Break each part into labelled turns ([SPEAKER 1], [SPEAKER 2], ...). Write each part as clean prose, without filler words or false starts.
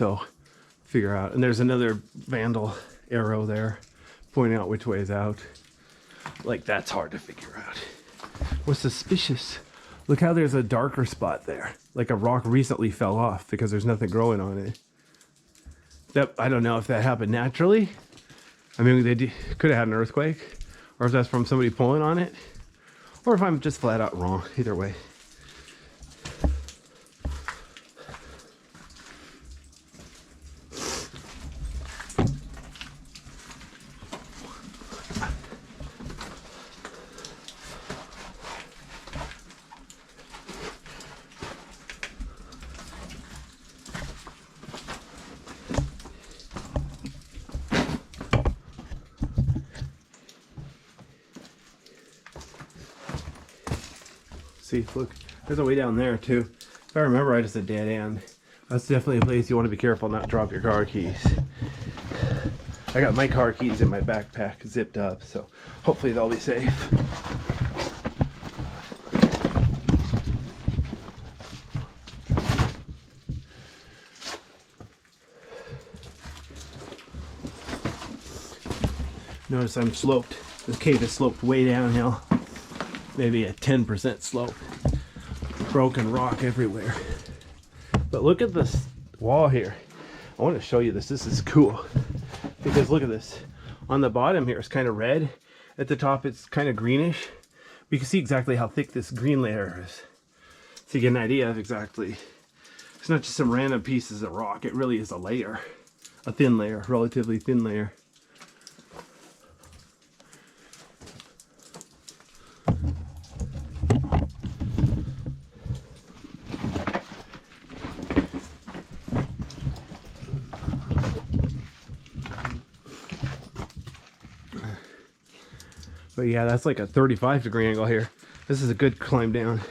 [SPEAKER 1] So figure out, and there's another vandal arrow there pointing out which way is out. Like, that's hard to figure out. What's suspicious? Look how there's a darker spot there. Like a rock recently fell off because there's nothing growing on it. That, I don't know if that happened naturally. I mean, they could have had an earthquake, or if that's from somebody pulling on it, or if I'm just flat out wrong. Either way. See, look, there's a way down there too. If I remember right, it's a dead end. That's definitely a place you want to be careful not to drop your car keys. I got my car keys in my backpack zipped up, so hopefully they'll be safe. Notice I'm sloped. This cave is sloped way downhill. Maybe a 10% slope. Broken rock everywhere. But look at this wall here. I want to show you this. This is cool. Because look at this. On the bottom here, it's kind of red. At the top, it's kind of greenish. We can see exactly how thick this green layer is. So you get an idea of exactly. It's not just some random pieces of rock. It really is a layer. A thin layer, relatively thin layer. But yeah, that's like a 35-degree angle here. This is a good climb down.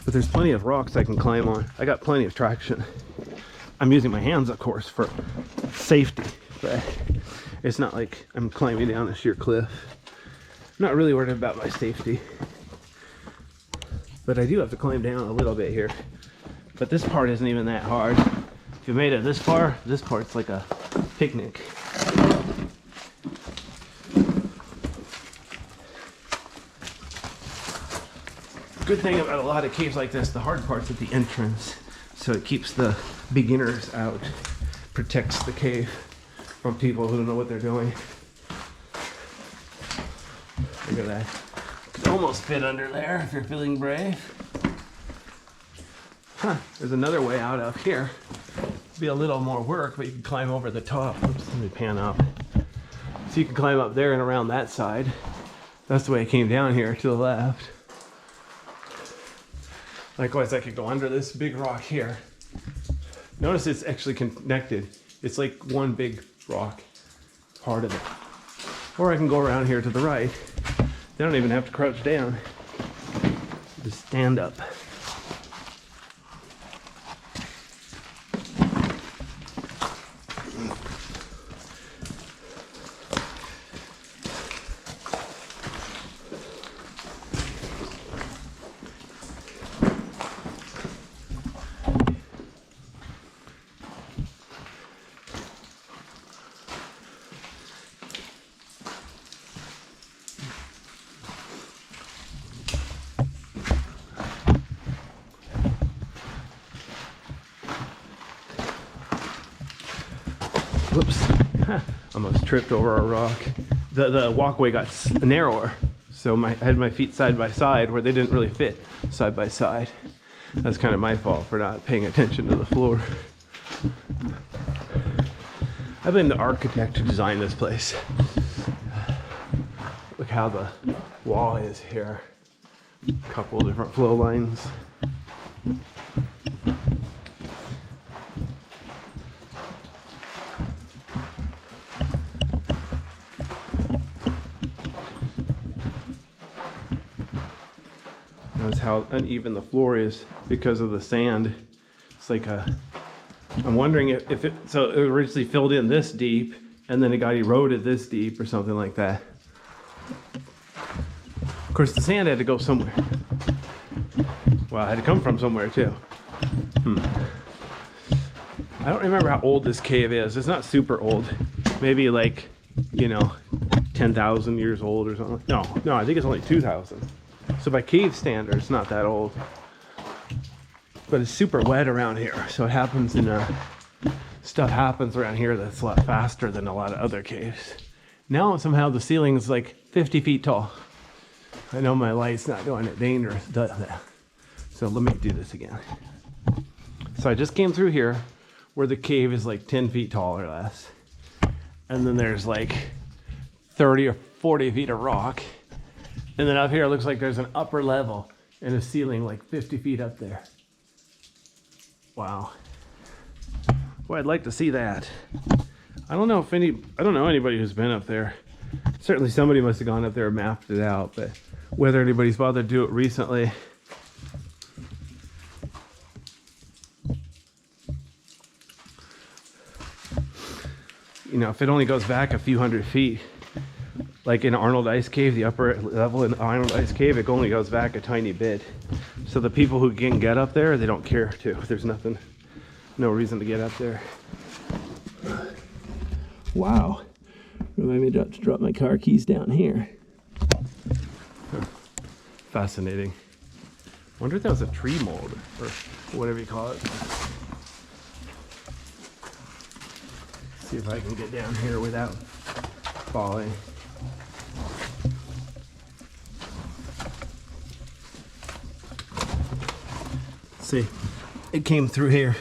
[SPEAKER 1] But there's plenty of rocks I can climb on. I got plenty of traction. I'm using my hands, of course, for safety. But it's not like I'm climbing down a sheer cliff. I'm not really worried about my safety. But I do have to climb down a little bit here. But this part isn't even that hard. If you made it this far, this part's like a picnic. Good thing about a lot of caves like this, the hard part's at the entrance, so it keeps the beginners out, protects the cave from people who don't know what they're doing. Look at that. Could almost fit under there if you're feeling brave. Huh, there's another way out up here. It'd be a little more work, but you can climb over the top. Oops, let me pan up. So you can climb up there and around that side. That's the way it came down here to the left. Likewise, I could go under this big rock here. Notice it's actually connected. It's like one big rock, part of it. Or I can go around here to the right. They don't even have to crouch down. Just stand up. Whoops, almost tripped over a rock. The walkway got narrower, so I had my feet side by side where they didn't really fit side by side. That's kind of my fault for not paying attention to the floor. I blame the architect who designed this place. Look how the wall is here. A couple different flow lines. Notice how uneven the floor is because of the sand. It's like I'm wondering if it, so it originally filled in this deep and then it got eroded this deep or something like that. Of course, the sand had to go somewhere. Well, it had to come from somewhere too. I don't remember how old this cave is. It's not super old. Maybe like, you know, 10,000 years old or something. No, I think it's only 2,000. So by cave standards, it's not that old. But it's super wet around here. So it happens stuff happens around here that's a lot faster than a lot of other caves. Now somehow the ceiling is like 50 feet tall. I know my light's not doing it dangerous, does it? So let me do this again. So I just came through here where the cave is like 10 feet tall or less. And then there's like 30 or 40 feet of rock. And then up here it looks like there's an upper level and a ceiling like 50 feet up there. Wow. Boy, I'd like to see that. I don't know anybody who's been up there. Certainly somebody must have gone up there and mapped it out, but whether anybody's bothered to do it recently. You know, if it only goes back a few hundred feet, like in Arnold Ice Cave, the upper level in Arnold Ice Cave, it only goes back a tiny bit. So the people who can get up there, they don't care to. There's no reason to get up there. Wow. Remind me to drop my car keys down here. Huh. Fascinating. Wonder if that was a tree mold or whatever you call it. See if I can get down here without falling. See, it came through here.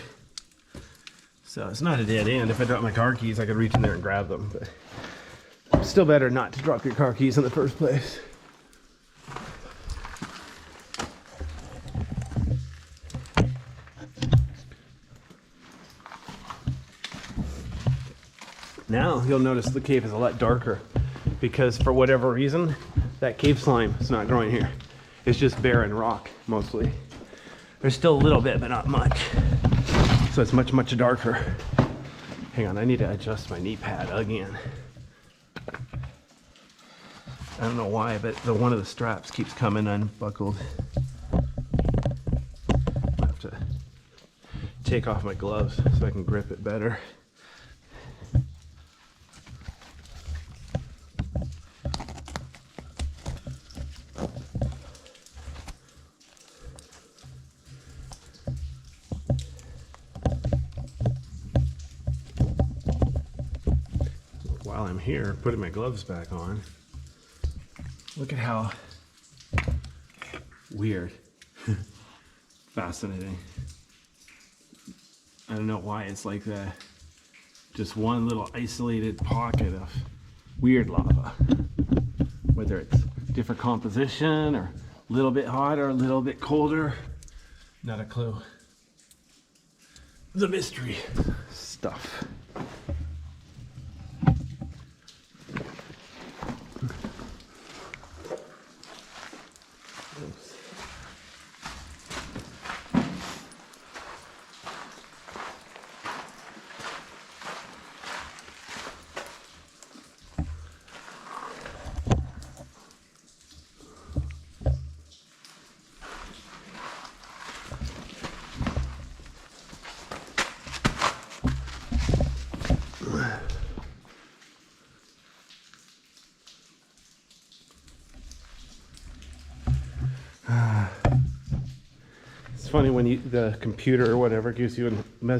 [SPEAKER 1] So it's not a dead end. If I drop my car keys, I could reach in there and grab them. But still better not to drop your car keys in the first place. Now you'll notice the cave is a lot darker because for whatever reason, that cave slime is not growing here. It's just barren rock mostly. There's still a little bit, but not much. So it's much, much darker. Hang on, I need to adjust my knee pad again. I don't know why, but one of the straps keeps coming unbuckled. I have to take off my gloves so I can grip it better. While I'm here, putting my gloves back on, look at how weird, fascinating. I don't know why it's like that. Just one little isolated pocket of weird lava. Whether it's different composition or a little bit hotter, a little bit colder, not a clue. The mystery stuff. It's funny when the computer or whatever gives you a message